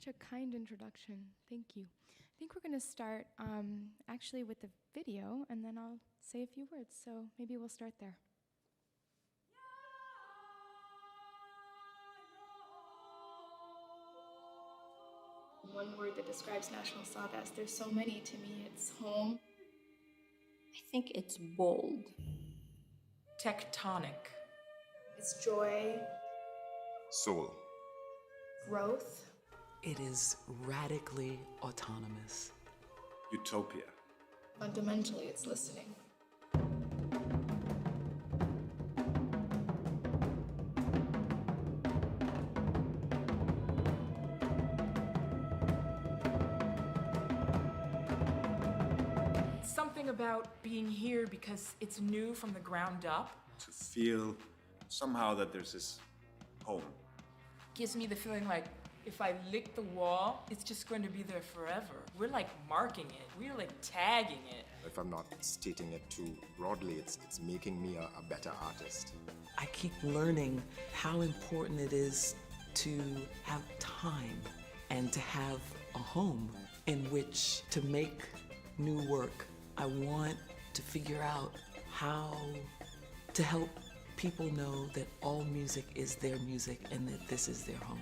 Such a kind introduction. Thank you. I think we're going to start actually with the video, and then I'll say a few words. So maybe we'll start there. One word that describes National Sawdust. There's so many to me. It's home. I think it's bold. Tectonic. It's joy. Soul. Growth. It is radically autonomous. Utopia. Fundamentally, it's listening. Something about being here because it's new from the ground up. To feel somehow that there's this home. Gives me the feeling like if I lick the wall, it's just going to be there forever. We're like marking it. We're like tagging it. If I'm not stating it too broadly, it's making me a better artist. I keep learning how important it is to have time and to have a home in which to make new work. I want to figure out how to help people know that all music is their music and that this is their home.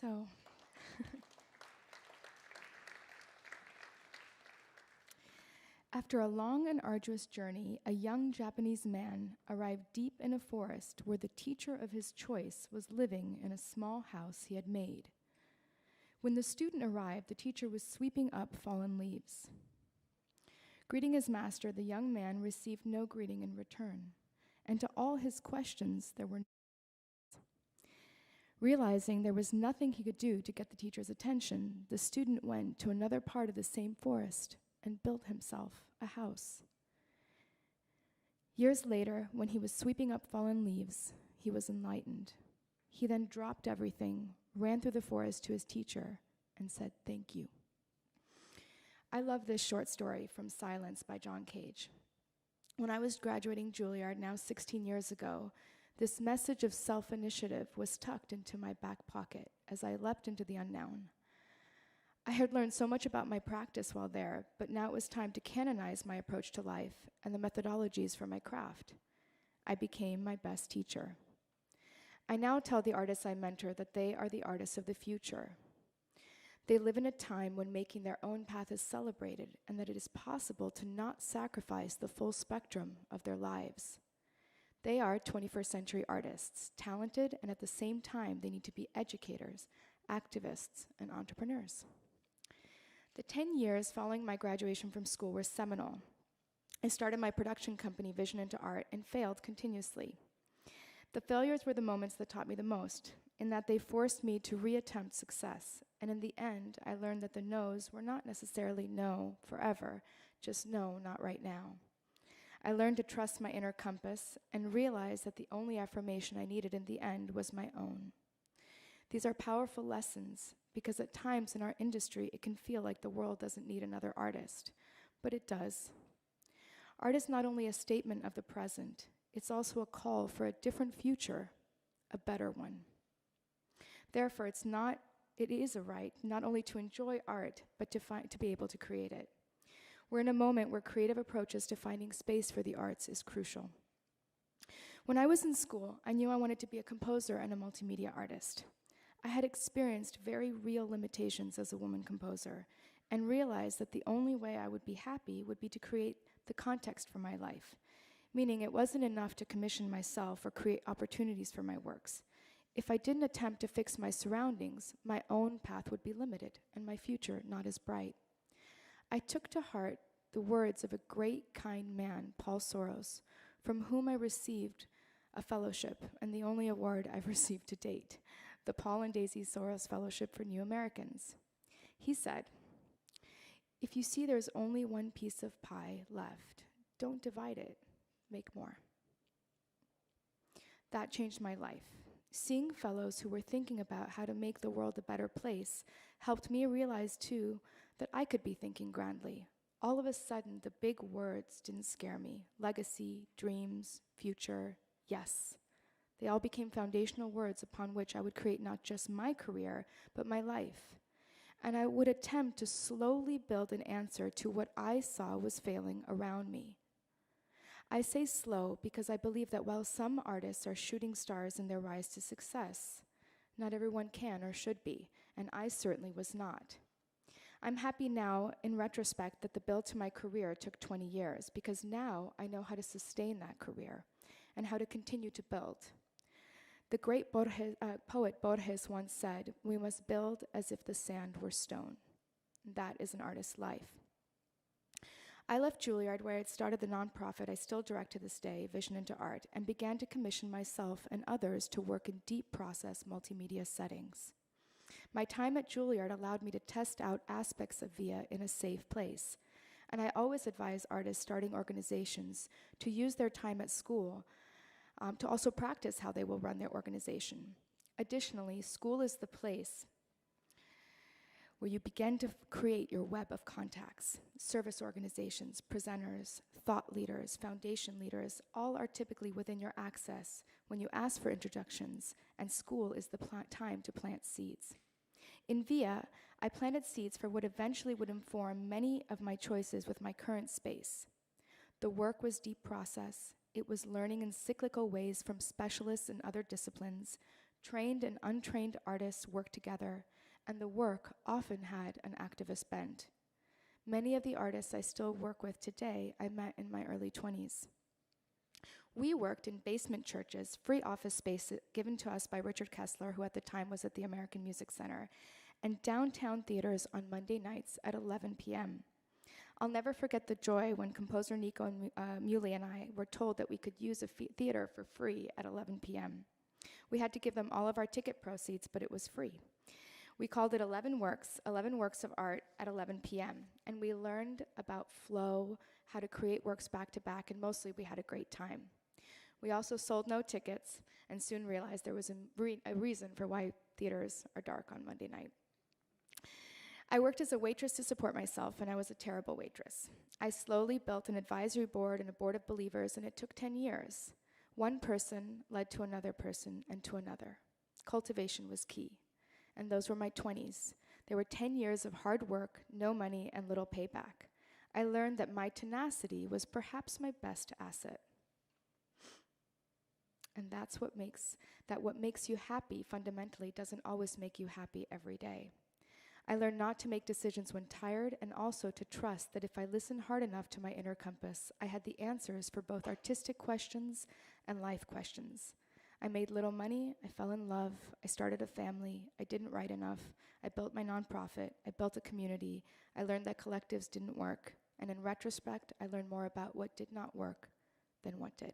So, after a long and arduous journey, a young Japanese man arrived deep in a forest where the teacher of his choice was living in a small house he had made. When the student arrived, the teacher was sweeping up fallen leaves. Greeting his master, the young man received no greeting in return, and to all his questions, there were no answers. Realizing there was nothing he could do to get the teacher's attention, the student went to another part of the same forest and built himself a house. Years later, when he was sweeping up fallen leaves, he was enlightened. He then dropped everything, ran through the forest to his teacher, and said, "Thank you." I love this short story from Silence by John Cage. When I was graduating Juilliard, now 16 years ago, this message of self-initiative was tucked into my back pocket as I leapt into the unknown. I had learned so much about my practice while there, but now it was time to canonize my approach to life and the methodologies for my craft. I became my best teacher. I now tell the artists I mentor that they are the artists of the future. They live in a time when making their own path is celebrated and that it is possible to not sacrifice the full spectrum of their lives. They are 21st century artists, talented, and at the same time, they need to be educators, activists, and entrepreneurs. The 10 years following my graduation from school were seminal. I started my production company, Vision into Art, and failed continuously. The failures were the moments that taught me the most, in that they forced me to reattempt success, and in the end, I learned that the no's were not necessarily no forever, just no, not right now. I learned to trust my inner compass and realize that the only affirmation I needed in the end was my own. These are powerful lessons because at times in our industry, it can feel like the world doesn't need another artist, but it does. Art is not only a statement of the present, it's also a call for a different future, a better one. Therefore, it is a right not only to enjoy art, but to be able to create it. We're in a moment where creative approaches to finding space for the arts is crucial. When I was in school, I knew I wanted to be a composer and a multimedia artist. I had experienced very real limitations as a woman composer and realized that the only way I would be happy would be to create the context for my life, meaning it wasn't enough to commission myself or create opportunities for my works. If I didn't attempt to fix my surroundings, my own path would be limited and my future not as bright. I took to heart the words of a great, kind man, Paul Soros, from whom I received a fellowship, and the only award I've received to date, the Paul and Daisy Soros Fellowship for New Americans. He said, "If you see there's only one piece of pie left, don't divide it, make more." That changed my life. Seeing fellows who were thinking about how to make the world a better place helped me realize, too, that I could be thinking grandly. All of a sudden, the big words didn't scare me. Legacy, dreams, future, yes. They all became foundational words upon which I would create not just my career, but my life. And I would attempt to slowly build an answer to what I saw was failing around me. I say slow because I believe that while some artists are shooting stars in their rise to success, not everyone can or should be, and I certainly was not. I'm happy now, in retrospect, that the build to my career took 20 years, because now I know how to sustain that career and how to continue to build. The great poet Borges once said, "We must build as if the sand were stone." That is an artist's life. I left Juilliard, where I had started the nonprofit I still direct to this day, Vision into Art, and began to commission myself and others to work in deep process multimedia settings. My time at Juilliard allowed me to test out aspects of VIA in a safe place, and I always advise artists starting organizations to use their time at school to also practice how they will run their organization. Additionally, school is the place where you begin to create your web of contacts. Service organizations, presenters, thought leaders, foundation leaders, all are typically within your access when you ask for introductions, and school is the time to plant seeds. In VIA, I planted seeds for what eventually would inform many of my choices with my current space. The work was deep process. It was learning in cyclical ways from specialists in other disciplines. Trained and untrained artists worked together, and the work often had an activist bent. Many of the artists I still work with today I met in my early 20s. We worked in basement churches, free office space given to us by Richard Kessler, who at the time was at the American Music Center, and downtown theaters on Monday nights at 11 p.m. I'll never forget the joy when composer Nico Muley and I were told that we could use a theater for free at 11 p.m. We had to give them all of our ticket proceeds, but it was free. We called it 11 Works of Art at 11 p.m., and we learned about flow, how to create works back to back, and mostly we had a great time. We also sold no tickets and soon realized there was a reason for why theaters are dark on Monday night. I worked as a waitress to support myself, and I was a terrible waitress. I slowly built an advisory board and a board of believers, and it took 10 years. One person led to another person and to another. Cultivation was key. And those were my 20s. There were 10 years of hard work, no money, and little payback. I learned that my tenacity was perhaps my best asset. And what makes you happy fundamentally doesn't always make you happy every day. I learned not to make decisions when tired, and also to trust that if I listened hard enough to my inner compass, I had the answers for both artistic questions and life questions. I made little money, I fell in love, I started a family, I didn't write enough, I built my nonprofit, I built a community, I learned that collectives didn't work, and in retrospect, I learned more about what did not work than what did.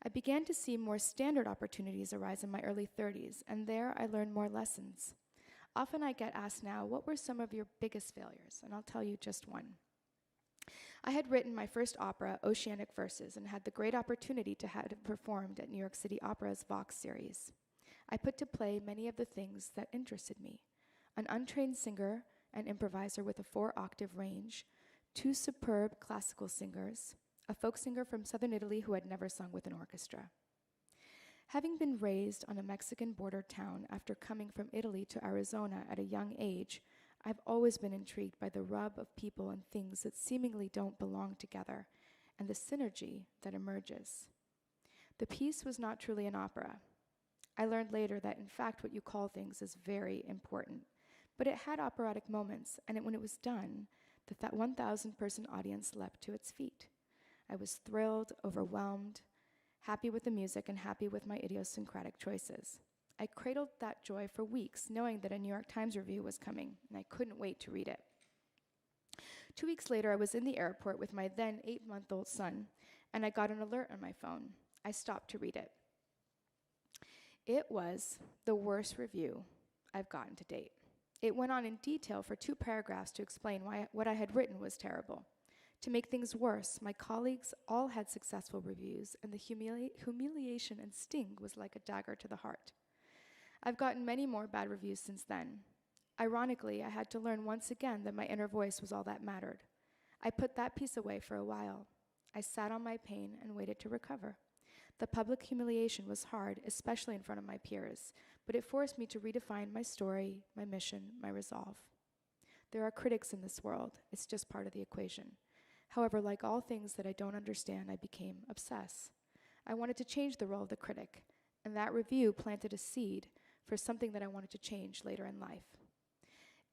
I began to see more standard opportunities arise in my early 30s, and there I learned more lessons. Often I get asked now, what were some of your biggest failures? And I'll tell you just one. I had written my first opera, Oceanic Verses, and had the great opportunity to have it performed at New York City Opera's Vox series. I put to play many of the things that interested me. An untrained singer and improviser with a 4-octave range, 2 superb classical singers, a folk singer from southern Italy who had never sung with an orchestra. Having been raised on a Mexican border town after coming from Italy to Arizona at a young age, I've always been intrigued by the rub of people and things that seemingly don't belong together, and the synergy that emerges. The piece was not truly an opera. I learned later that, in fact, what you call things is very important. But it had operatic moments, and when it was done, that 1,000-person audience leapt to its feet. I was thrilled, overwhelmed, happy with the music, and happy with my idiosyncratic choices. I cradled that joy for weeks, knowing that a New York Times review was coming, and I couldn't wait to read it. 2 weeks later, I was in the airport with my then 8-month-old son, and I got an alert on my phone. I stopped to read it. It was the worst review I've gotten to date. It went on in detail for 2 paragraphs to explain why what I had written was terrible. To make things worse, my colleagues all had successful reviews, and the humiliation and sting was like a dagger to the heart. I've gotten many more bad reviews since then. Ironically, I had to learn once again that my inner voice was all that mattered. I put that piece away for a while. I sat on my pain and waited to recover. The public humiliation was hard, especially in front of my peers, but it forced me to redefine my story, my mission, my resolve. There are critics in this world. It's just part of the equation. However, like all things that I don't understand, I became obsessed. I wanted to change the role of the critic, and that review planted a seed for something that I wanted to change later in life.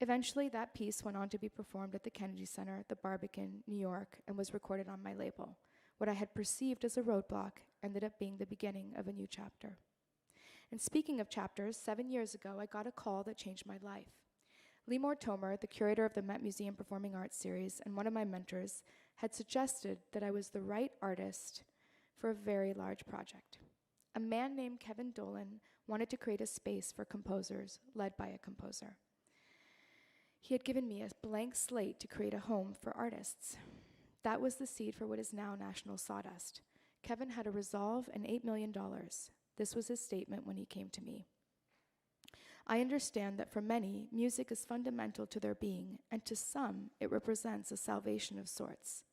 Eventually, that piece went on to be performed at the Kennedy Center, the Barbican, New York, and was recorded on my label. What I had perceived as a roadblock ended up being the beginning of a new chapter. And speaking of chapters, 7 years ago, I got a call that changed my life. Limor Tomer, the curator of the Met Museum Performing Arts series and one of my mentors, had suggested that I was the right artist for a very large project. A man named Kevin Dolan wanted to create a space for composers, led by a composer. He had given me a blank slate to create a home for artists. That was the seed for what is now National Sawdust. Kevin had a resolve and $8 million. This was his statement when he came to me. I understand that for many, music is fundamental to their being, and to some, it represents a salvation of sorts.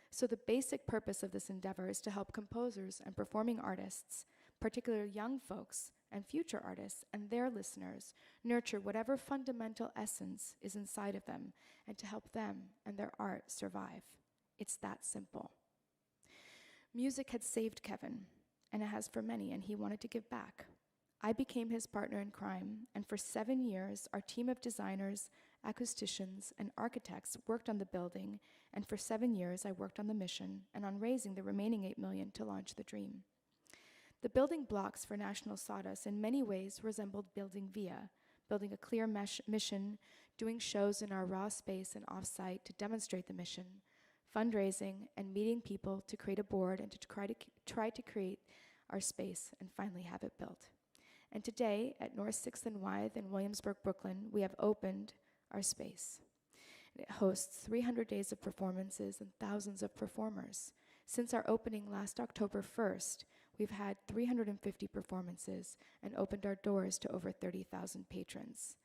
So the basic purpose of this endeavor is to help composers and performing artists, particularly young folks and future artists and their listeners, nurture whatever fundamental essence is inside of them and to help them and their art survive. It's that simple. Music had saved Kevin, and it has for many, and he wanted to give back. I became his partner in crime, and for 7 years, our team of designers, acousticians, and architects worked on the building, and for 7 years, I worked on the mission and on raising the remaining $8 million to launch the dream. The building blocks for National Sawdust in many ways resembled building VIA, building a clear mission, doing shows in our raw space and off-site to demonstrate the mission, fundraising, and meeting people to create a board and to try to create our space and finally have it built. And today, at North 6th and Wythe in Williamsburg, Brooklyn, we have opened our space. It hosts 300 days of performances and thousands of performers. Since our opening last October 1st, we've had 350 performances and opened our doors to over 30,000 patrons.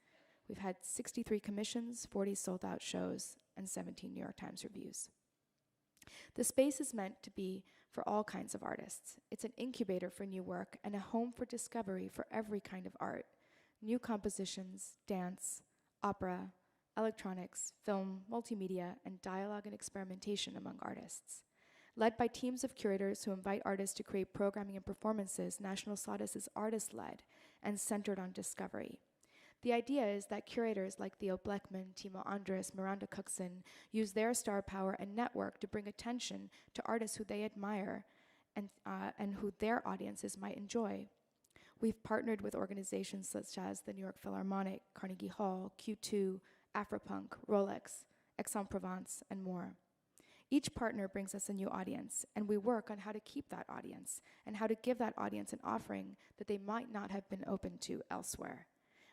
We've had 63 commissions, 40 sold-out shows, and 17 New York Times reviews. The space is meant to be for all kinds of artists. It's an incubator for new work and a home for discovery for every kind of art. New compositions, dance, opera, electronics, film, multimedia, and dialogue and experimentation among artists. Led by teams of curators who invite artists to create programming and performances, National Sawdust is artist-led and centered on discovery. The idea is that curators like Theo Bleckman, Timo Andres, Miranda Cookson use their star power and network to bring attention to artists who they admire and who their audiences might enjoy. We've partnered with organizations such as the New York Philharmonic, Carnegie Hall, Q2, Afropunk, Rolex, Aix-en-Provence, and more. Each partner brings us a new audience, and we work on how to keep that audience and how to give that audience an offering that they might not have been open to elsewhere.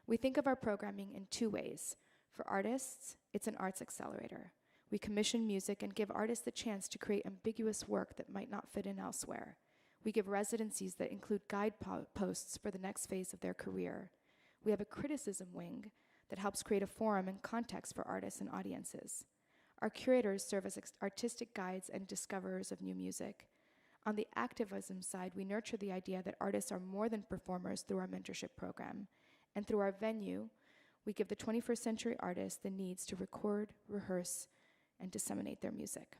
We think of our programming in two ways. For artists, it's an arts accelerator. We commission music and give artists the chance to create ambiguous work that might not fit in elsewhere. We give residencies that include guideposts for the next phase of their career. We have a criticism wing that helps create a forum and context for artists and audiences. Our curators serve as artistic guides and discoverers of new music. On the activism side, we nurture the idea that artists are more than performers through our mentorship program. And through our venue, we give the 21st century artists the needs to record, rehearse, and disseminate their music.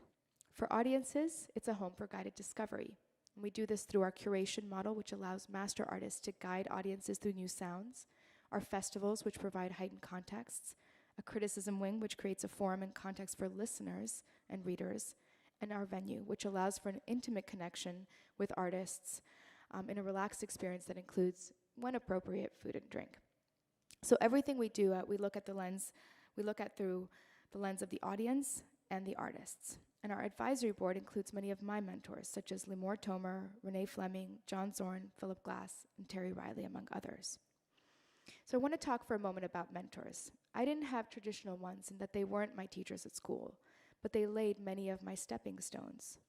For audiences, it's a home for guided discovery. And we do this through our curation model, which allows master artists to guide audiences through new sounds, our festivals, which provide heightened contexts, a criticism wing, which creates a forum and context for listeners and readers, and our venue, which allows for an intimate connection with artists in a relaxed experience that includes, when appropriate, food and drink. So everything we do, we look at through the lens of the audience and the artists. And our advisory board includes many of my mentors, such as Limor Tomer, Renee Fleming, John Zorn, Philip Glass, and Terry Riley, among others. So I want to talk for a moment about mentors. I didn't have traditional ones in that they weren't my teachers at school, but they laid many of my stepping stones.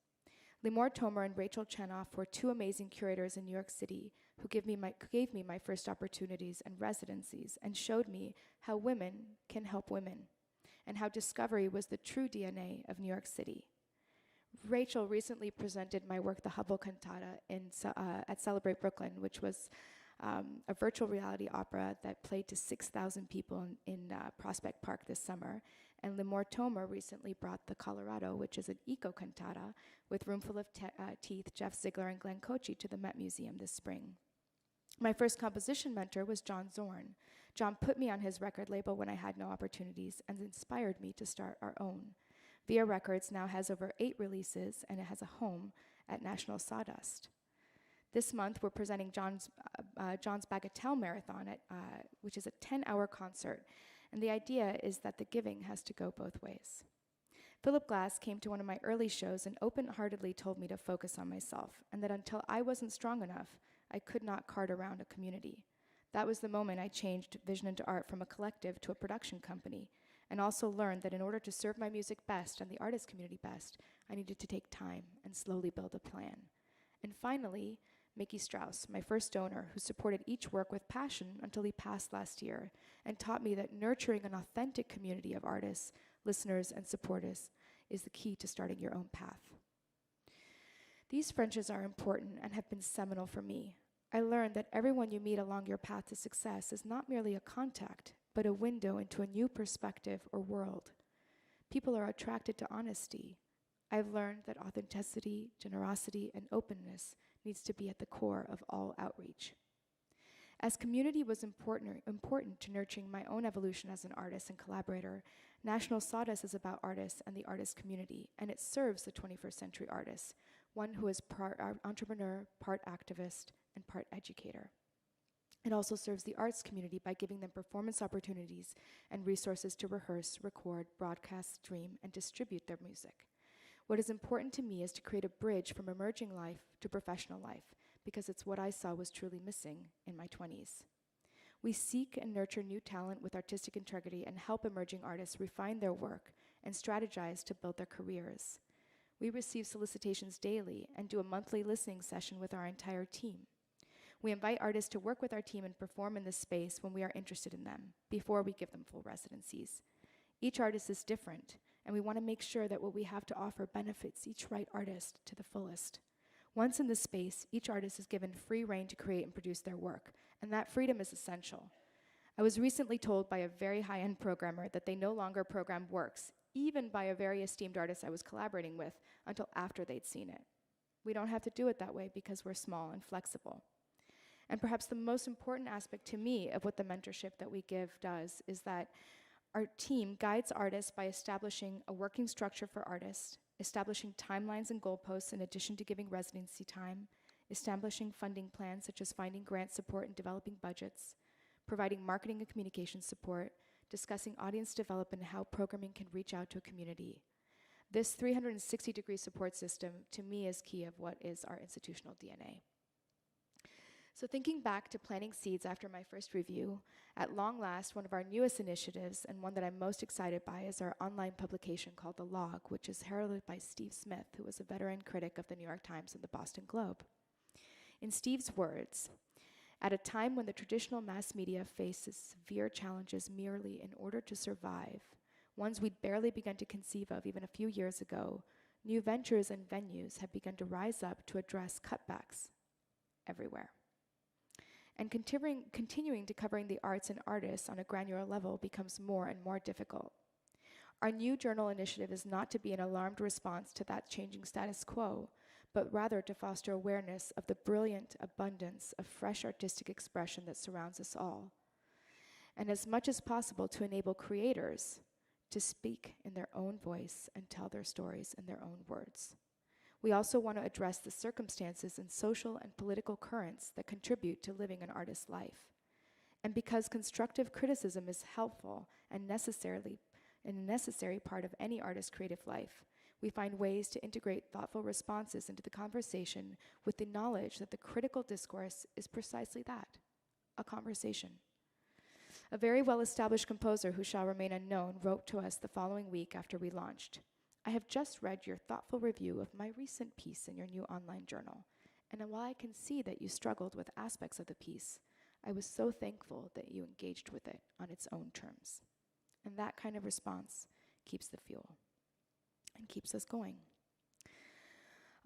Limor Tomer and Rachel Chenoff were two amazing curators in New York City who gave me my first opportunities and residencies and showed me how women can help women and how discovery was the true DNA of New York City. Rachel recently presented my work, The Hubble Cantata, at Celebrate Brooklyn, which was a virtual reality opera that played to 6,000 people in Prospect Park this summer. And Limor Tomer recently brought The Colorado, which is an eco-cantata with Roomful of Teeth, Jeff Ziegler, and Glenn Kochi to the Met Museum this spring. My first composition mentor was John Zorn. John put me on his record label when I had no opportunities and inspired me to start our own. Via Records now has over 8 releases, and it has a home at National Sawdust. This month, we're presenting John's Bagatelle Marathon, which is a 10-hour concert. And the idea is that the giving has to go both ways. Philip Glass came to one of my early shows and open-heartedly told me to focus on myself, and that until I wasn't strong enough, I could not cart around a community. That was the moment I changed Vision into Art from a collective to a production company, and also learned that in order to serve my music best and the artist community best, I needed to take time and slowly build a plan. And finally, Mickey Strauss, my first donor, who supported each work with passion until he passed last year, and taught me that nurturing an authentic community of artists, listeners, and supporters is the key to starting your own path. These friendships are important and have been seminal for me. I learned that everyone you meet along your path to success is not merely a contact, but a window into a new perspective or world. People are attracted to honesty. I've learned that authenticity, generosity, and openness needs to be at the core of all outreach. As community was important to nurturing my own evolution as an artist and collaborator, National Sawdust is about artists and the artist community, and it serves the 21st century artist, one who is part entrepreneur, part activist, and part educator. It also serves the arts community by giving them performance opportunities and resources to rehearse, record, broadcast, stream, and distribute their music. What is important to me is to create a bridge from emerging life to professional life, because it's what I saw was truly missing in my 20s. We seek and nurture new talent with artistic integrity and help emerging artists refine their work and strategize to build their careers. We receive solicitations daily and do a monthly listening session with our entire team. We invite artists to work with our team and perform in this space when we are interested in them, before we give them full residencies. Each artist is different, and we want to make sure that what we have to offer benefits each right artist to the fullest. Once in this space, each artist is given free rein to create and produce their work, and that freedom is essential. I was recently told by a very high-end programmer that they no longer program works, even by a very esteemed artist I was collaborating with, until after they'd seen it. We don't have to do it that way because we're small and flexible. And perhaps the most important aspect to me of what the mentorship that we give does is that our team guides artists by establishing a working structure for artists, establishing timelines and goalposts in addition to giving residency time, establishing funding plans such as finding grant support and developing budgets, providing marketing and communication support, discussing audience development and how programming can reach out to a community. This 360-degree support system, to me, is key of what is our institutional DNA. So thinking back to planting seeds after my first review, at long last, one of our newest initiatives, and one that I'm most excited by, is our online publication called The Log, which is heralded by Steve Smith, who was a veteran critic of the New York Times and the Boston Globe. In Steve's words, at a time when the traditional mass media faces severe challenges merely in order to survive, ones we'd barely begun to conceive of even a few years ago, new ventures and venues have begun to rise up to address cutbacks everywhere. And continuing to covering the arts and artists on a granular level becomes more and more difficult. Our new journal initiative is not to be an alarmed response to that changing status quo, but rather to foster awareness of the brilliant abundance of fresh artistic expression that surrounds us all, and as much as possible to enable creators to speak in their own voice and tell their stories in their own words. We also want to address the circumstances and social and political currents that contribute to living an artist's life. And because constructive criticism is helpful and a necessary part of any artist's creative life, we find ways to integrate thoughtful responses into the conversation with the knowledge that the critical discourse is precisely that, a conversation. A very well-established composer who shall remain unknown wrote to us the following week after we launched, "I have just read your thoughtful review of my recent piece in your new online journal, and while I can see that you struggled with aspects of the piece, I was so thankful that you engaged with it on its own terms." And that kind of response keeps the fuel and keeps us going.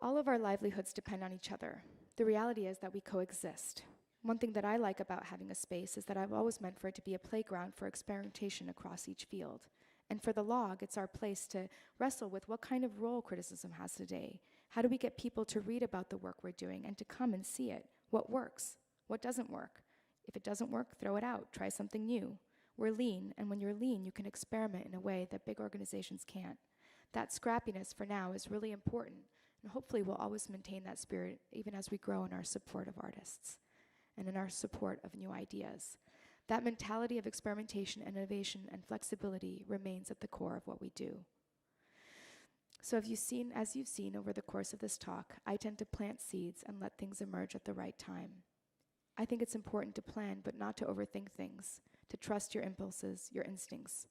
All of our livelihoods depend on each other. The reality is that we coexist. One thing that I like about having a space is that I've always meant for it to be a playground for experimentation across each field. And for the log, it's our place to wrestle with what kind of role criticism has today. How do we get people to read about the work we're doing and to come and see it? What works? What doesn't work? If it doesn't work, throw it out. Try something new. We're lean, and when you're lean, you can experiment in a way that big organizations can't. That scrappiness for now is really important, and hopefully we'll always maintain that spirit even as we grow in our support of artists and in our support of new ideas. That mentality of experimentation, innovation, and flexibility remains at the core of what we do. So as you've seen over the course of this talk, I tend to plant seeds and let things emerge at the right time. I think it's important to plan, but not to overthink things, to trust your impulses, your instincts,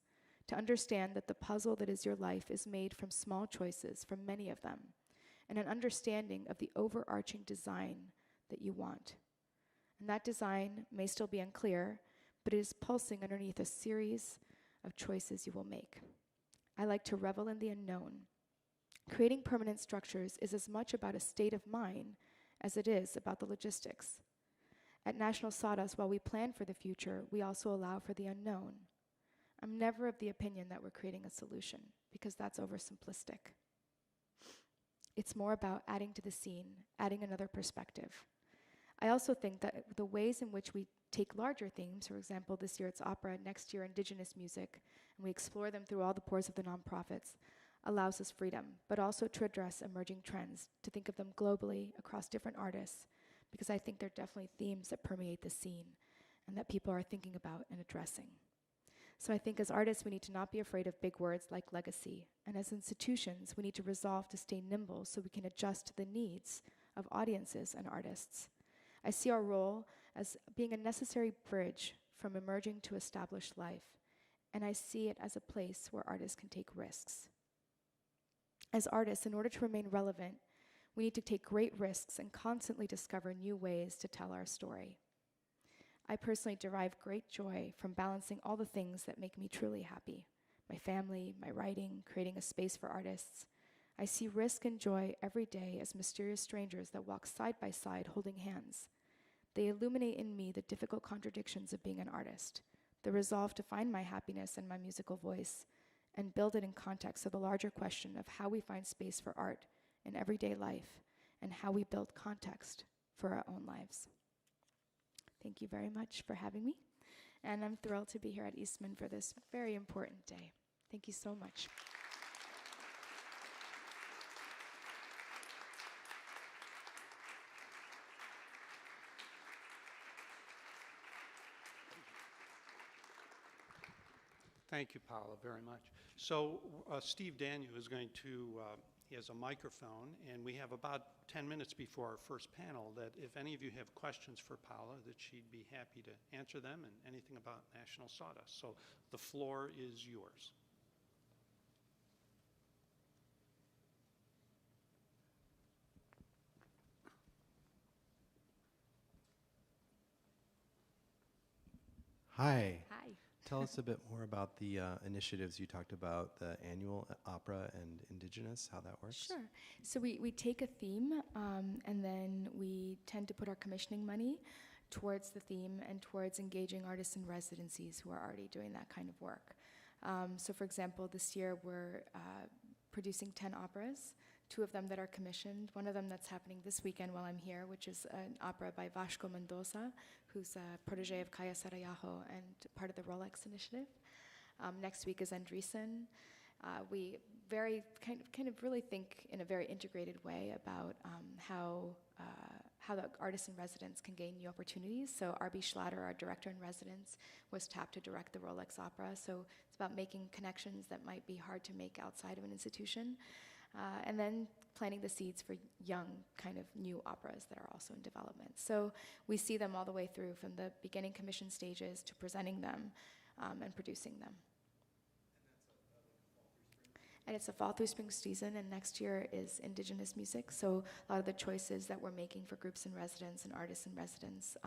to understand that the puzzle that is your life is made from small choices, from many of them, and an understanding of the overarching design that you want. And that design may still be unclear, but it is pulsing underneath a series of choices you will make. I like to revel in the unknown. Creating permanent structures is as much about a state of mind as it is about the logistics. At National Sawdust, while we plan for the future, we also allow for the unknown. I'm never of the opinion that we're creating a solution, because that's oversimplistic. It's more about adding to the scene, adding another perspective. I also think that the ways in which we take larger themes, for example, this year it's opera, next year Indigenous music, and we explore them through all the pores of the nonprofits, allows us freedom, but also to address emerging trends, to think of them globally across different artists, because I think they're definitely themes that permeate the scene and that people are thinking about and addressing. So I think as artists, we need to not be afraid of big words like legacy, and as institutions, we need to resolve to stay nimble so we can adjust to the needs of audiences and artists. I see our role as being a necessary bridge from emerging to established life, and I see it as a place where artists can take risks. As artists, in order to remain relevant, we need to take great risks and constantly discover new ways to tell our story. I personally derive great joy from balancing all the things that make me truly happy: my family, my writing, creating a space for artists. I see risk and joy every day as mysterious strangers that walk side by side holding hands. They illuminate in me the difficult contradictions of being an artist, the resolve to find my happiness and my musical voice, and build it in context of the larger question of how we find space for art in everyday life and how we build context for our own lives. Thank you very much for having me, and I'm thrilled to be here at Eastman for this very important day. Thank you so much. Thank you, Paola, very much. So Steve Daniel is going to, he has a microphone, and we have about 10 minutes before our first panel that if any of you have questions for Paola, that she'd be happy to answer them, and anything about National Sawdust. So the floor is yours. Hi. Hi. Tell us a bit more about the initiatives you talked about, the annual opera and Indigenous, how that works. Sure. So we take a theme, and then we tend to put our commissioning money towards the theme and towards engaging artists in residencies who are already doing that kind of work. So for example, this year we're producing 10 operas, 2 of them that are commissioned, one of them that's happening this weekend while I'm here, which is an opera by Vasco Mendoza, who's a protege of Kaya Sarayaho and part of the Rolex initiative. Next week is Andreessen. We very kind of really think in a very integrated way about how the artists in residence can gain new opportunities. So R.B. Schlatter, our director in residence, was tapped to direct the Rolex opera. So it's about making connections that might be hard to make outside of an institution. And then planting the seeds for young kind of new operas that are also in development. So we see them all the way through from the beginning commission stages to presenting them and producing them. And it's a fall through spring season, and next year is Indigenous music. So a lot of the choices that we're making for groups in residence and artists in residence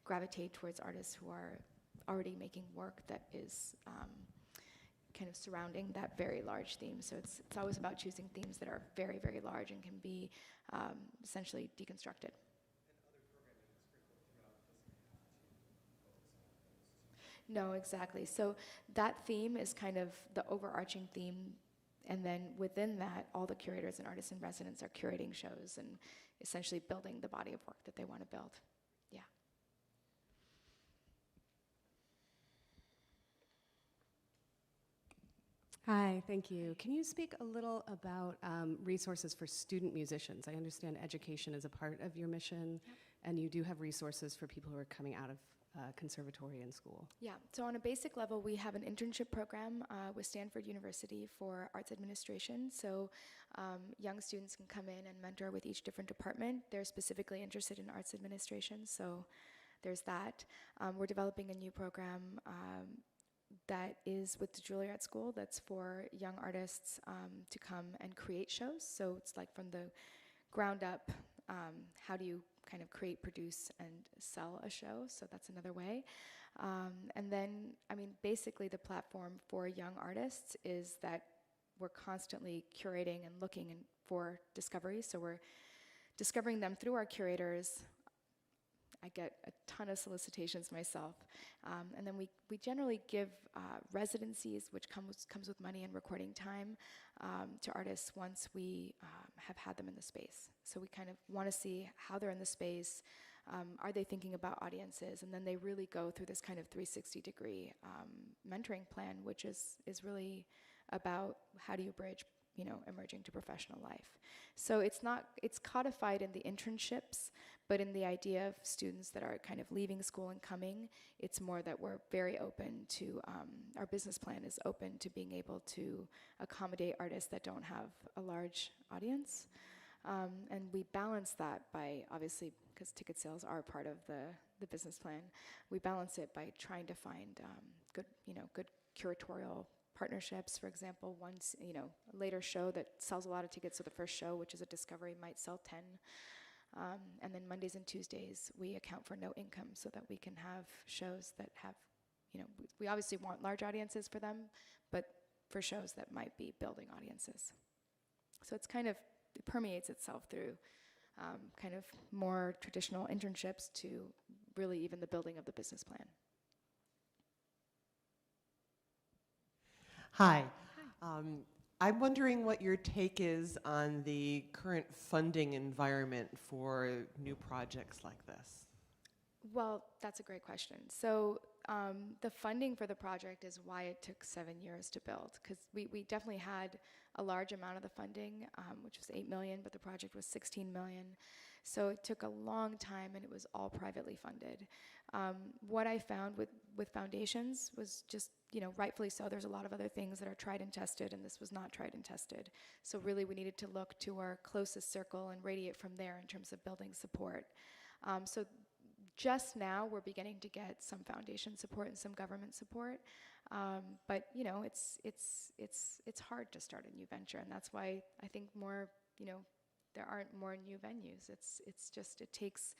gravitate towards artists who are already making work that is kind of surrounding that very large theme. So it's always about choosing themes that are very, very large and can be essentially deconstructed. No, exactly. So that theme is kind of the overarching theme, and then within that, all the curators and artists in residence are curating shows and essentially building the body of work that they want to build. Yeah. Hi, thank you. Can you speak a little about resources for student musicians? I understand education is a part of your mission, Yep. and you do have resources for people who are coming out of conservatory and school. Yeah, so on a basic level, we have an internship program with Stanford University for arts administration. So young students can come in and mentor with each different department. They're specifically interested in arts administration, so there's that. We're developing a new program that is with the Juilliard School that's for young artists to come and create shows. So it's like from the ground up, how do you kind of create, produce, and sell a show? So that's another way. And then, I mean, basically the platform for young artists is that we're constantly curating and looking for discoveries. So we're discovering them through our curators. I get a ton of solicitations myself. And then we generally give residencies, which comes with money and recording time, to artists once we have had them in the space. So we kind of want to see how they're in the space. Are they thinking about audiences? And then they really go through this kind of 360-degree mentoring plan, which is really about how do you bridge, you know, emerging to professional life. So it's codified in the internships, but in the idea of students that are kind of leaving school and coming, it's more that we're very open to, our business plan is open to being able to accommodate artists that don't have a large audience. And we balance that by, obviously, because ticket sales are part of the business plan, we balance it by trying to find good curatorial partnerships. For example, once, a later show that sells a lot of tickets, so the first show, which is a discovery, might sell 10. And then Mondays and Tuesdays, we account for no income so that we can have shows that have, we obviously want large audiences for them, but for shows that might be building audiences. So it's kind of, it permeates itself through kind of more traditional internships to really even the building of the business plan. Hi. I'm wondering what your take is on the current funding environment for new projects like this. Well, that's a great question. So the funding for the project is why it took 7 years to build, because we definitely had a large amount of the funding, which was $8 million, but the project was $16 million. So it took a long time, and it was all privately funded. What I found with foundations was just, rightfully so, there's a lot of other things that are tried and tested, and this was not tried and tested. So really we needed to look to our closest circle and radiate from there in terms of building support. So just now we're beginning to get some foundation support and some government support, but it's hard to start a new venture, and that's why I think more, there aren't more new venues. It takes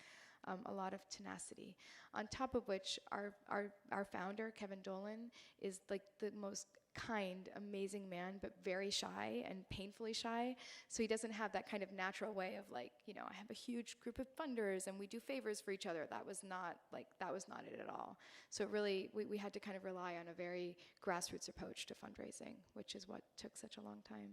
a lot of tenacity. On top of which, our founder, Kevin Dolan, is like the most kind, amazing man, but very shy and painfully shy. So he doesn't have that kind of natural way of I have a huge group of funders and we do favors for each other. That was not it at all. So really, we had to kind of rely on a very grassroots approach to fundraising, which is what took such a long time.